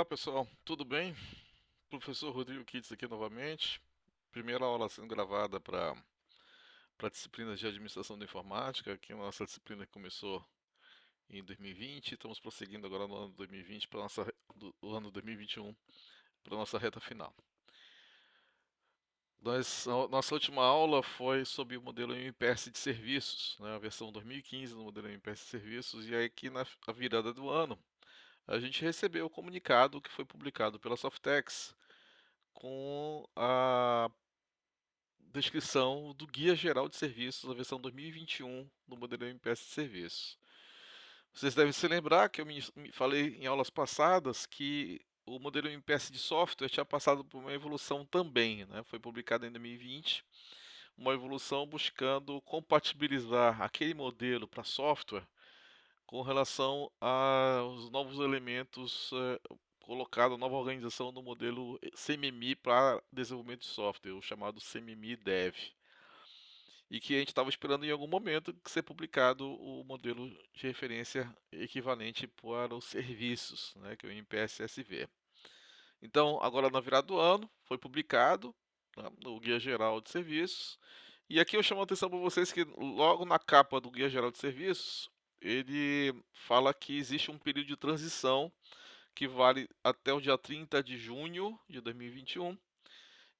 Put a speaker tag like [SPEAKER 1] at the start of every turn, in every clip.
[SPEAKER 1] Olá pessoal, tudo bem? Professor Rodrigo Kitts aqui novamente. Primeira aula sendo gravada para disciplinas de administração da informática, que é a nossa disciplina que começou em 2020, estamos prosseguindo agora no ano 2020 para do ano 2021 para a nossa reta final. Nossa última aula foi sobre o modelo MPS de serviços, né, a versão 2015 do modelo MPS de serviços, e aí aqui na virada do ano a gente recebeu o comunicado que foi publicado pela Softex com a descrição do Guia Geral de Serviços, a versão 2021 do modelo MPS de serviços. Vocês devem se lembrar que eu falei em aulas passadas que o modelo MPS de software tinha passado por uma evolução também, né? Foi publicado em 2020, uma evolução buscando compatibilizar aquele modelo para software com relação aos novos elementos colocado, nova organização do modelo CMMI para desenvolvimento de software, o chamado CMMI Dev. E que a gente estava esperando em algum momento ser publicado o modelo de referência equivalente para os serviços, né, que é o MPS-SV. Então, agora na virada do ano, foi publicado, né, o Guia Geral de Serviços. E aqui eu chamo a atenção para vocês que logo na capa do Guia Geral de Serviços, ele fala que existe um período de transição que vale até o dia 30 de junho de 2021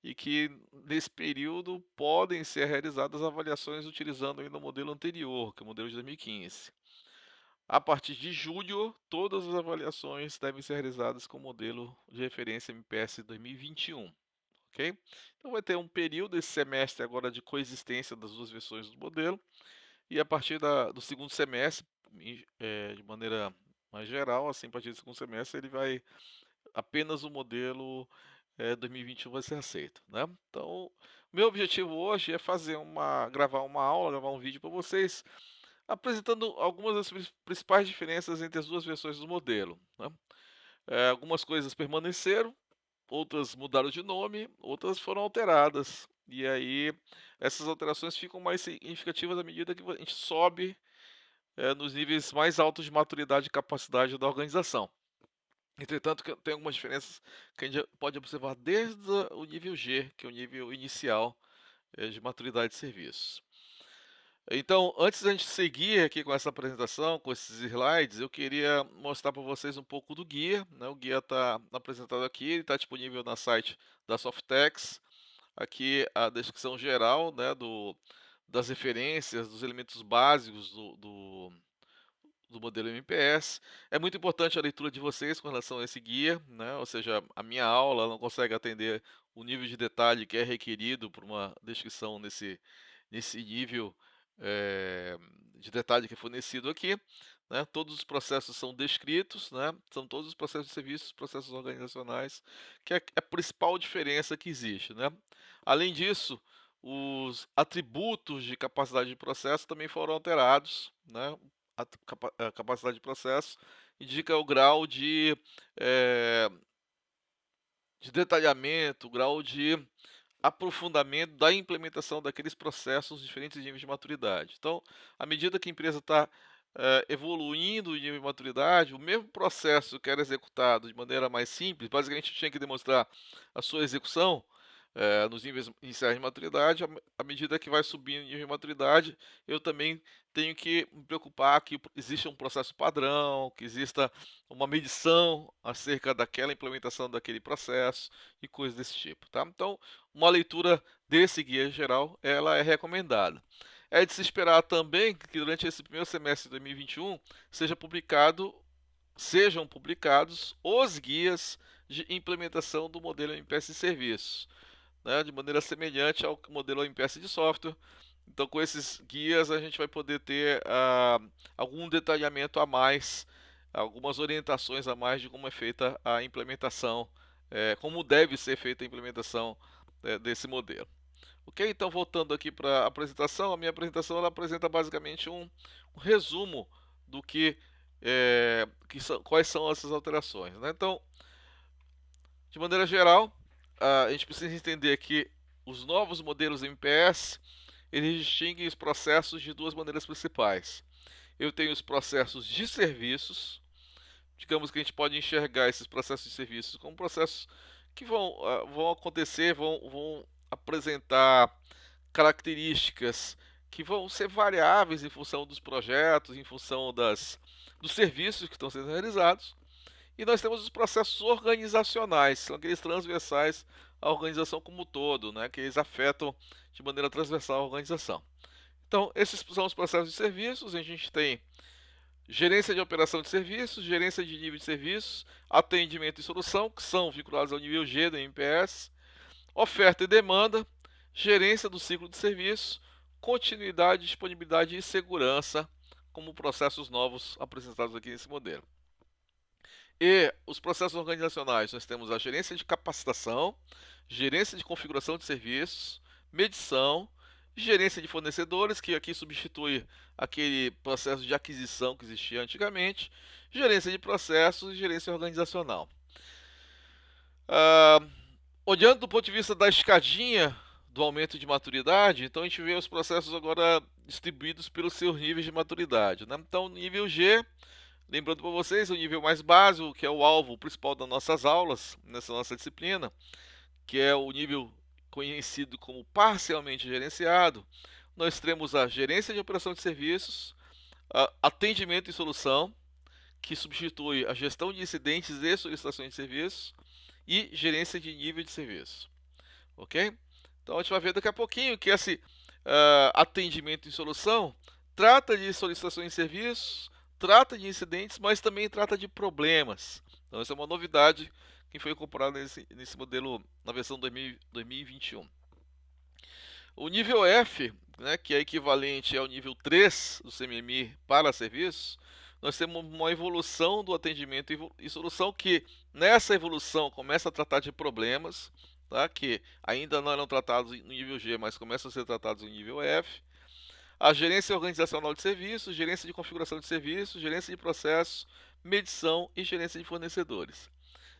[SPEAKER 1] e que nesse período podem ser realizadas avaliações utilizando ainda o modelo anterior, que é o modelo de 2015. A partir de julho, todas as avaliações devem ser realizadas com o modelo de referência MPS 2021. Ok? Então vai ter um período, esse semestre agora, de coexistência das duas versões do modelo, e a partir do segundo semestre, de maneira mais geral, assim, a partir do segundo semestre, ele vai apenas o modelo 2021 vai ser aceito, né? Então, meu objetivo hoje é gravar uma aula, gravar um vídeo para vocês, apresentando algumas das principais diferenças entre as duas versões do modelo, né? Algumas coisas permaneceram, outras mudaram de nome, outras foram alteradas. E aí, essas alterações ficam mais significativas à medida que a gente sobe nos níveis mais altos de maturidade e capacidade da organização. Entretanto, tem algumas diferenças que a gente pode observar desde o nível G, que é o nível inicial de maturidade de serviço. Então, antes da gente seguir aqui com essa apresentação, com esses slides, eu queria mostrar para vocês um pouco do guia, né? O guia está apresentado aqui, ele está disponível no site da Softex. Aqui a descrição geral, né, das referências, dos elementos básicos do modelo MPS. É muito importante a leitura de vocês com relação a esse guia, né? Ou seja, a minha aula não consegue atender o nível de detalhe que é requerido por uma descrição nesse nível de detalhe que é fornecido aqui. Né? Todos os processos são descritos, né? São todos os processos de serviços, processos organizacionais, que é a principal diferença que existe. Né? Além disso, os atributos de capacidade de processo também foram alterados, né? A capacidade de processo indica o grau eh, de detalhamento, o grau de aprofundamento da implementação daqueles processos, diferentes níveis de maturidade. Então, à medida que a empresa está evoluindo em nível de maturidade, o mesmo processo que era executado de maneira mais simples, basicamente tinha que demonstrar a sua execução nos níveis iniciais de maturidade. À medida que vai subindo o nível de maturidade, eu também tenho que me preocupar que exista um processo padrão, que exista uma medição acerca daquela implementação daquele processo e coisas desse tipo, tá? Então, uma leitura desse guia geral, ela é recomendada. É de se esperar também que durante esse primeiro semestre de 2021 sejam publicados os guias de implementação do modelo MPS de serviços, né, de maneira semelhante ao modelo MPS de software. Então, com esses guias, a gente vai poder ter algum detalhamento a mais, algumas orientações a mais de como é feita a implementação, como deve ser feita a implementação desse modelo. Ok? Então, voltando aqui para a apresentação, a minha apresentação ela apresenta basicamente um resumo do quais são essas alterações. Né? Então, de maneira geral, a gente precisa entender que os novos modelos MPS eles distinguem os processos de duas maneiras principais. Eu tenho os processos de serviços, digamos que a gente pode enxergar esses processos de serviços como processos que vão acontecer, vão apresentar características que vão ser variáveis em função dos projetos, em função dos serviços que estão sendo realizados. E nós temos os processos organizacionais, são aqueles transversais à organização como um todo, né, que eles afetam de maneira transversal a organização. Então, esses são os processos de serviços. A gente tem gerência de operação de serviços, gerência de nível de serviços, atendimento e solução, que são vinculados ao nível G do MPS, oferta e demanda, gerência do ciclo de serviço, continuidade, disponibilidade e segurança, como processos novos apresentados aqui nesse modelo. E os processos organizacionais, nós temos a gerência de capacitação, gerência de configuração de serviços, medição, gerência de fornecedores, que aqui substitui aquele processo de aquisição que existia antigamente, gerência de processos e gerência organizacional. Olhando do ponto de vista da escadinha do aumento de maturidade, então a gente vê os processos agora distribuídos pelos seus níveis de maturidade, né? Então, nível G, lembrando para vocês, o nível mais básico, que é o alvo principal das nossas aulas, nessa nossa disciplina, que é o nível conhecido como parcialmente gerenciado. Nós temos a gerência de operação de serviços, atendimento e solução, que substitui a gestão de incidentes e solicitações de serviços, e gerência de nível de serviço. Ok? Então a gente vai ver daqui a pouquinho que esse atendimento e solução trata de solicitações de serviços, trata de incidentes, mas também trata de problemas. Então essa é uma novidade que foi incorporada nesse modelo na versão 2021. O nível F, né, que é equivalente ao nível 3 do CMMI para serviços, nós temos uma evolução do atendimento e solução que, nessa evolução, começa a tratar de problemas, tá, que ainda não eram tratados no nível G, mas começam a ser tratados no nível F. A gerência organizacional de serviços, gerência de configuração de serviços, gerência de processos, medição e gerência de fornecedores.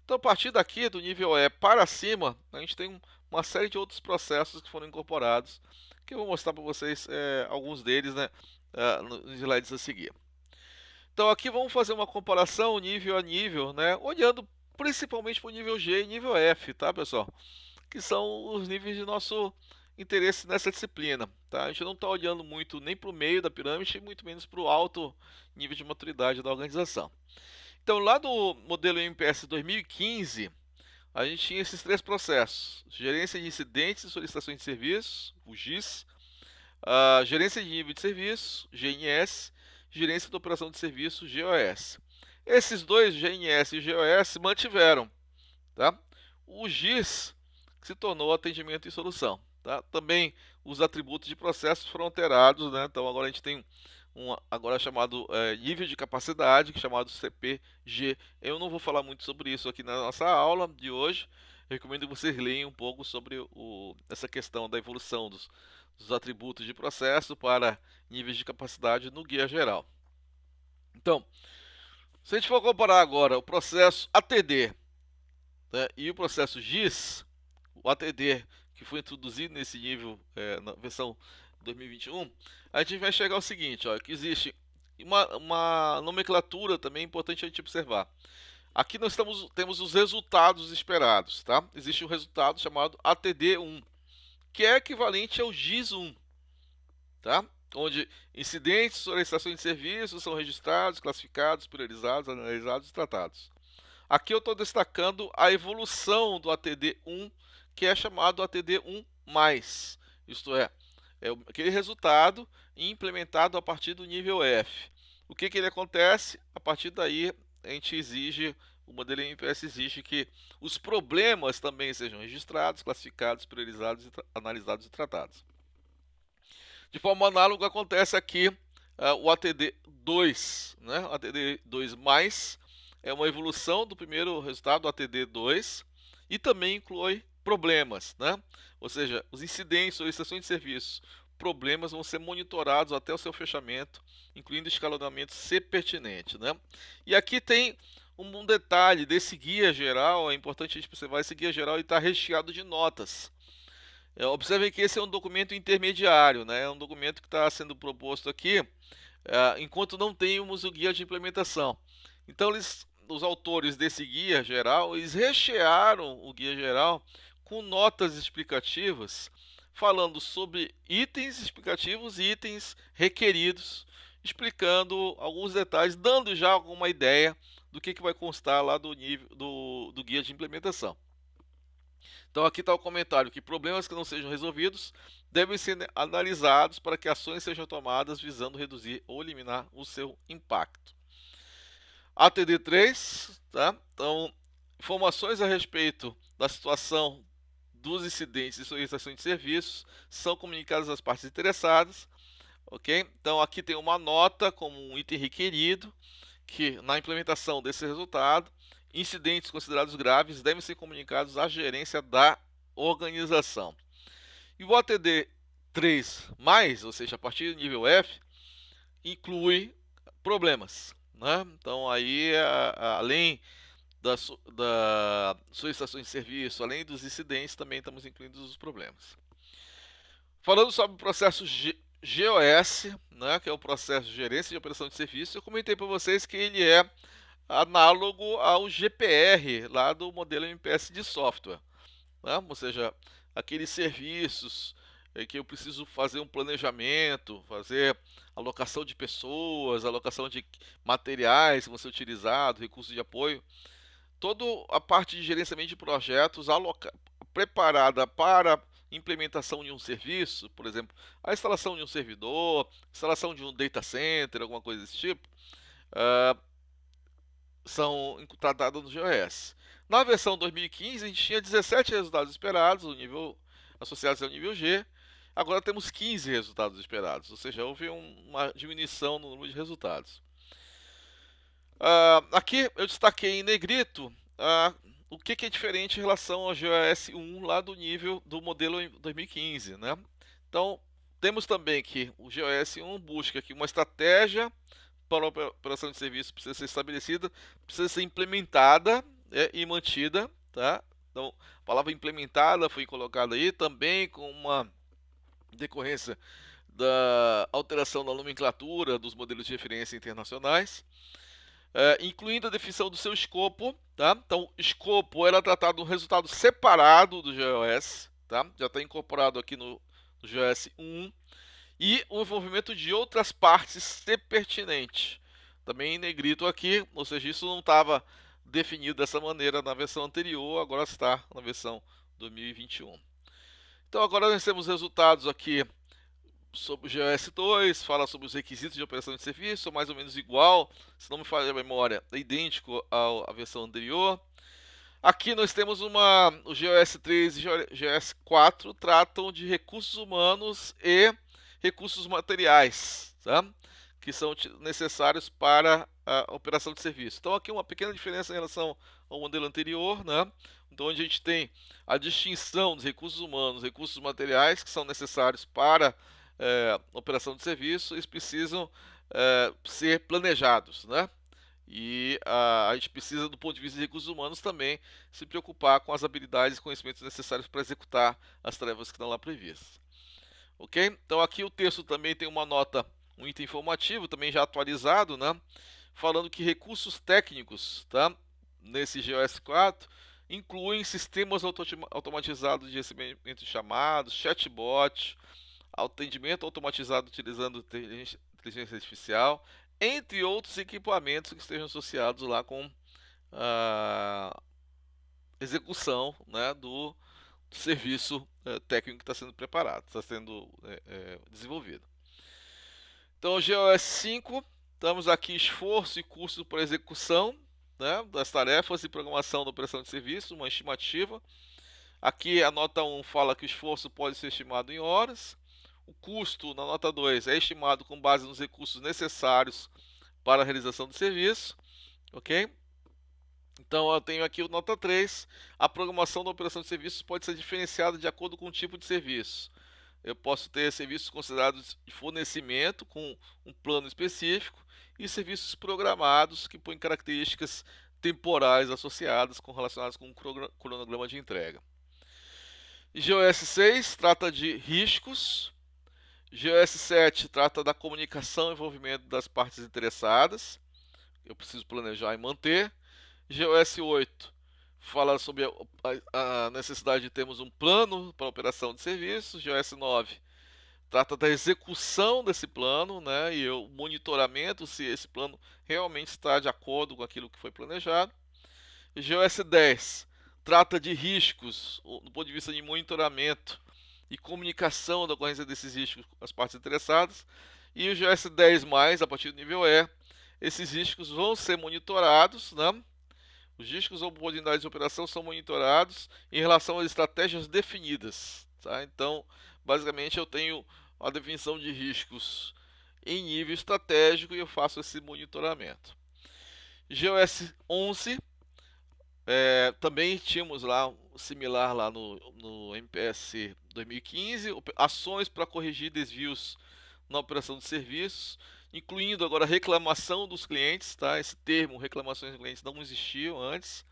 [SPEAKER 1] Então, a partir daqui, do nível E para cima, a gente tem uma série de outros processos que foram incorporados, que eu vou mostrar para vocês alguns deles, né, nos slides a seguir. Então, aqui vamos fazer uma comparação nível a nível, né, olhando principalmente para o nível G e nível F, tá, pessoal? Que são os níveis de nosso interesse nessa disciplina, tá? A gente não está olhando muito nem para o meio da pirâmide, muito menos para o alto nível de maturidade da organização. Então, lá do modelo MPS 2015, a gente tinha esses três processos: gerência de incidentes e solicitações de serviços, o GIS, a gerência de nível de serviço, GNS, gerência de operação de serviço, GOS. Esses dois, GNS e GOS, mantiveram, tá? O GIS se tornou atendimento e solução, tá? Também os atributos de processos foram alterados, né? Então agora a gente tem agora chamado nível de capacidade, que é chamado CPG. Eu não vou falar muito sobre isso aqui na nossa aula de hoje. Recomendo que vocês leiam um pouco sobre essa questão da evolução dos atributos de processo para níveis de capacidade no guia geral. Então, se a gente for comparar agora o processo ATD, né, e o processo GIS, o ATD que foi introduzido nesse nível na versão 2021, a gente vai chegar ao seguinte, ó, que existe uma nomenclatura também importante a gente observar. Aqui nós temos os resultados esperados, tá? Existe um resultado chamado ATD1, que é equivalente ao GIS1, tá? Onde incidentes, solicitações de serviços são registrados, classificados, priorizados, analisados e tratados. Aqui eu estou destacando a evolução do ATD1, que é chamado ATD1+, isto é aquele resultado implementado a partir do nível F. O que ele acontece? A partir daí, a gente exige, o modelo MPS exige que os problemas também sejam registrados, classificados, priorizados, analisados e tratados. De forma análoga, acontece aqui o ATD2, né? O ATD2+, é uma evolução do primeiro resultado, o ATD2, e também inclui problemas, né? Ou seja, os incidentes, solicitações de serviços, problemas vão ser monitorados até o seu fechamento, incluindo escalonamento se pertinente, né? E aqui tem um detalhe desse guia geral, é importante a gente observar, esse guia geral está recheado de notas. Observem que esse é um documento intermediário, né? É um documento que está sendo proposto aqui, enquanto não temos o guia de implementação. Então, os autores desse guia geral, eles rechearam o guia geral com notas explicativas, falando sobre itens explicativos e itens requeridos, explicando alguns detalhes, dando já alguma ideia do que vai constar lá do nível do guia de implementação. Então aqui está o comentário que problemas que não sejam resolvidos devem ser analisados para que ações sejam tomadas visando reduzir ou eliminar o seu impacto. ATD3, tá? Então, informações a respeito da situação dos incidentes e solicitações de serviços são comunicadas às partes interessadas, ok? Então aqui tem uma nota como um item requerido, que na implementação desse resultado, incidentes considerados graves devem ser comunicados à gerência da organização. E o ATD 3+, ou seja, a partir do nível F, inclui problemas, né? Então aí, além da solicitações de serviço, além dos incidentes, também estamos incluindo os problemas. Falando sobre o processo GOS, né, que é o processo de gerência de operação de serviço, eu comentei para vocês que ele é análogo ao GPR lá do modelo MPS de software, né? Ou seja, aqueles serviços em que eu preciso fazer um planejamento, fazer alocação de pessoas, alocação de materiais que vão ser utilizados, recursos de apoio, toda a parte de gerenciamento de projetos preparada para implementação de um serviço, por exemplo, a instalação de um servidor, instalação de um data center, alguma coisa desse tipo, são tratadas no GOS. Na versão 2015, a gente tinha 17 resultados esperados, o nível associados ao nível G. Agora temos 15 resultados esperados, ou seja, houve uma diminuição no número de resultados. Aqui eu destaquei em negrito o que é diferente em relação ao GOS 1 lá do nível do modelo 2015, né? Então, temos também que o GOS 1 busca aqui uma estratégia para a operação de serviço, precisa ser estabelecida, precisa ser implementada e mantida, tá? Então, a palavra implementada foi colocada aí também com uma decorrência da alteração da nomenclatura dos modelos de referência internacionais, incluindo a definição do seu escopo, tá? Então, escopo era tratado um resultado separado do GOS, tá? Já está incorporado aqui no GOS 1, e o envolvimento de outras partes se pertinente. Também em negrito aqui, ou seja, isso não estava definido dessa maneira na versão anterior, agora está na versão 2021. Então agora nós temos resultados aqui sobre o GOS 2, fala sobre os requisitos de operação de serviço, mais ou menos igual, se não me falha a memória, é idêntico à versão anterior. Aqui nós temos o GOS 3 e o GOS 4 tratam de recursos humanos e recursos materiais, tá? Que são necessários para a operação de serviço. Então aqui uma pequena diferença em relação ao modelo anterior, né? Então onde a gente tem a distinção dos recursos humanos, recursos materiais que são necessários para operação de serviço, eles precisam ser planejados, né? E a gente precisa, do ponto de vista de recursos humanos, também se preocupar com as habilidades e conhecimentos necessários para executar as tarefas que estão lá previstas. Ok? Então aqui o texto também tem uma nota, um item informativo, também já atualizado, né? Falando que recursos técnicos, tá? Nesse GOS 4, incluem sistemas automatizados de recebimento de chamados, chatbot, atendimento automatizado utilizando inteligência artificial, entre outros equipamentos que estejam associados lá com a execução, né, do serviço técnico que está sendo preparado, está sendo desenvolvido. Então, GOS 5, estamos aqui esforço e custo para execução, né, das tarefas e programação da operação de serviço, uma estimativa. Aqui a nota 1 fala que o esforço pode ser estimado em horas. O custo, na nota 2, é estimado com base nos recursos necessários para a realização do serviço, ok? Então eu tenho aqui o nota 3, a programação da operação de serviços pode ser diferenciada de acordo com o tipo de serviço. Eu posso ter serviços considerados de fornecimento com um plano específico e serviços programados que põem características temporais associadas relacionadas com um cronograma de entrega. GOS 6 trata de riscos. GOS 7 trata da comunicação e envolvimento das partes interessadas. Eu preciso planejar e manter. GOS 8 fala sobre a necessidade de termos um plano para operação de serviços. GOS 9 trata da execução desse plano, né, e o monitoramento se esse plano realmente está de acordo com aquilo que foi planejado. GOS 10 trata de riscos do ponto de vista de monitoramento e comunicação da ocorrência desses riscos com as partes interessadas. E o GOS 10+, a partir do nível E, esses riscos vão ser monitorados, né? Os riscos ou oportunidades de operação são monitorados em relação às estratégias definidas, tá? Então, basicamente, eu tenho a definição de riscos em nível estratégico e eu faço esse monitoramento. GOS 11, também tínhamos lá similar lá no MPS 2015, ações para corrigir desvios na operação de serviços, incluindo agora reclamação dos clientes, tá? Esse termo, reclamações dos clientes, não existiam antes.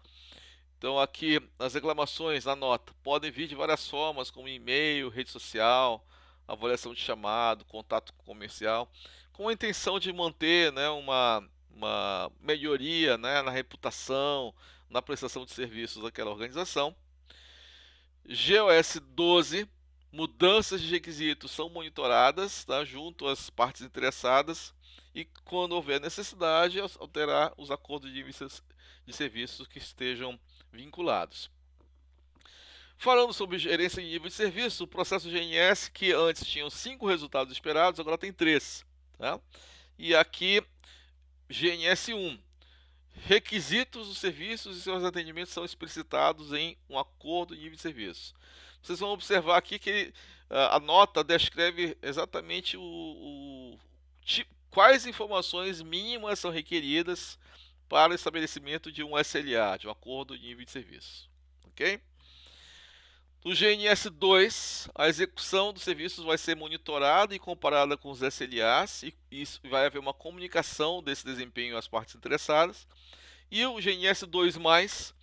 [SPEAKER 1] Então aqui as reclamações na nota podem vir de várias formas, como e-mail, rede social, avaliação de chamado, contato comercial, com a intenção de manter, né, uma melhoria, né, na reputação, na prestação de serviços daquela organização. GOS 12, mudanças de requisitos são monitoradas, tá, junto às partes interessadas e, quando houver necessidade, alterar os acordos de serviços que estejam vinculados. Falando sobre gerência de nível de serviço, o processo GNS, que antes tinha 5 resultados esperados, agora tem 3. Tá? E aqui, GNS 1. Requisitos dos serviços e seus atendimentos são explicitados em um acordo de nível de serviço. Vocês vão observar aqui que a nota descreve exatamente quais informações mínimas são requeridas para o estabelecimento de um SLA, de um acordo de nível de serviço. Ok? No GNS 2, a execução dos serviços vai ser monitorada e comparada com os SLAs, e vai haver uma comunicação desse desempenho às partes interessadas. E o GNS 2+,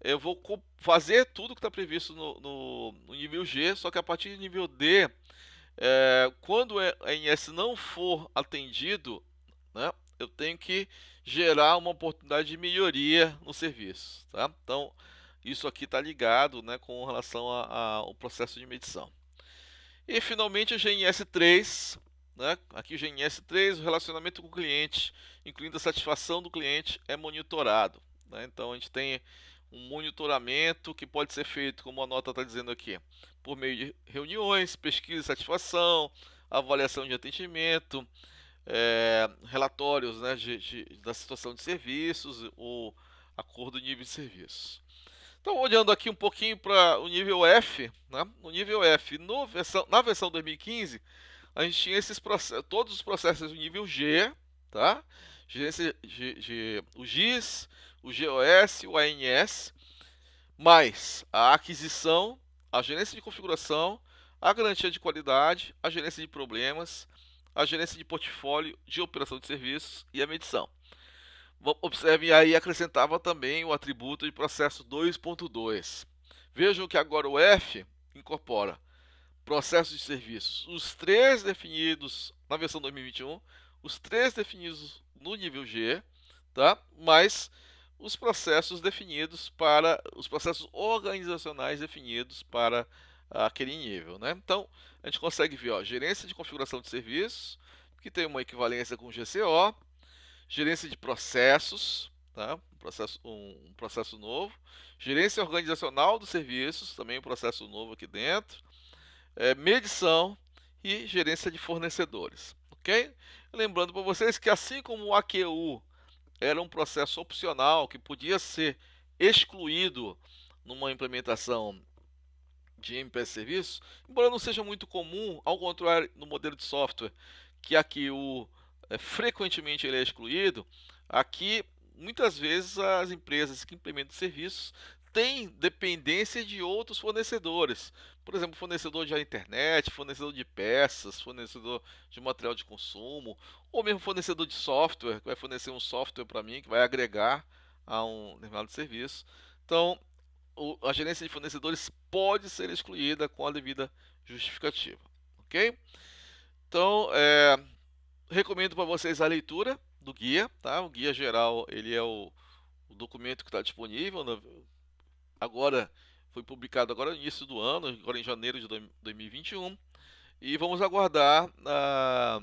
[SPEAKER 1] eu vou fazer tudo que está previsto no nível G, só que a partir do nível D, quando o NS não for atendido, né, eu tenho que gerar uma oportunidade de melhoria no serviço. Tá? Então, isso aqui está ligado, né, com relação ao processo de medição. E, finalmente, o GNS 3. Né? Aqui o GNS 3, o relacionamento com o cliente, incluindo a satisfação do cliente, é monitorado. Né? Então, a gente tem um monitoramento que pode ser feito, como a nota está dizendo aqui, por meio de reuniões, pesquisa de satisfação, avaliação de atendimento, relatórios, né, da situação de serviços, ou acordo de nível de serviço. Então, olhando aqui um pouquinho para o nível F, né? No nível F, na versão 2015, a gente tinha todos os processos do nível G, tá? O GIS, o GOS, o ANS, mais a aquisição, a gerência de configuração, a garantia de qualidade, a gerência de problemas, a gerência de portfólio de operação de serviços e a medição. Observem aí, acrescentava também o atributo de processo 2.2. Vejam que agora o F incorpora processos de serviços, os 3 definidos na versão 2021, os 3 definidos no nível G, tá? Mais os processos definidos para os processos organizacionais definidos para aquele nível, né? Então, a gente consegue ver, ó, gerência de configuração de serviços, que tem uma equivalência com GCO, gerência de processos, tá? Um processo novo, gerência organizacional dos serviços, também um processo novo aqui dentro, medição e gerência de fornecedores, ok? Lembrando para vocês que, assim como o AQU era um processo opcional que podia ser excluído numa implementação de MPS Serviço, embora não seja muito comum, ao contrário no modelo de software, que aqui frequentemente ele é excluído, aqui muitas vezes as empresas que implementam serviços têm dependência de outros fornecedores. Por exemplo, fornecedor de internet, fornecedor de peças, fornecedor de material de consumo, ou mesmo fornecedor de software, que vai fornecer um software para mim, que vai agregar a um determinado serviço. Então, a gerência de fornecedores pode ser excluída com a devida justificativa, ok? Então, recomendo para vocês a leitura do guia, tá? O guia geral, ele é o o documento que está disponível, né, agora foi publicado agora no início do ano, agora em janeiro de 2021, e vamos aguardar a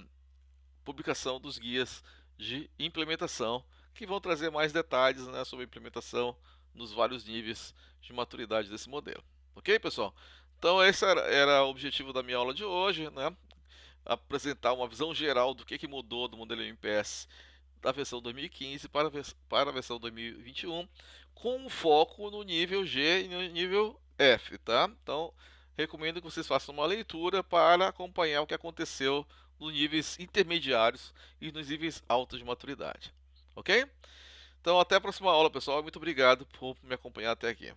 [SPEAKER 1] publicação dos guias de implementação, que vão trazer mais detalhes, né, sobre a implementação nos vários níveis de maturidade desse modelo. Ok, pessoal? Então esse era o objetivo da minha aula de hoje, né? Apresentar uma visão geral do que mudou do modelo MPS da versão 2015 para a versão 2021, com um foco no nível G e no nível F, tá? Então, recomendo que vocês façam uma leitura para acompanhar o que aconteceu nos níveis intermediários e nos níveis altos de maturidade, ok? Então, até a próxima aula, pessoal. Muito obrigado por me acompanhar até aqui.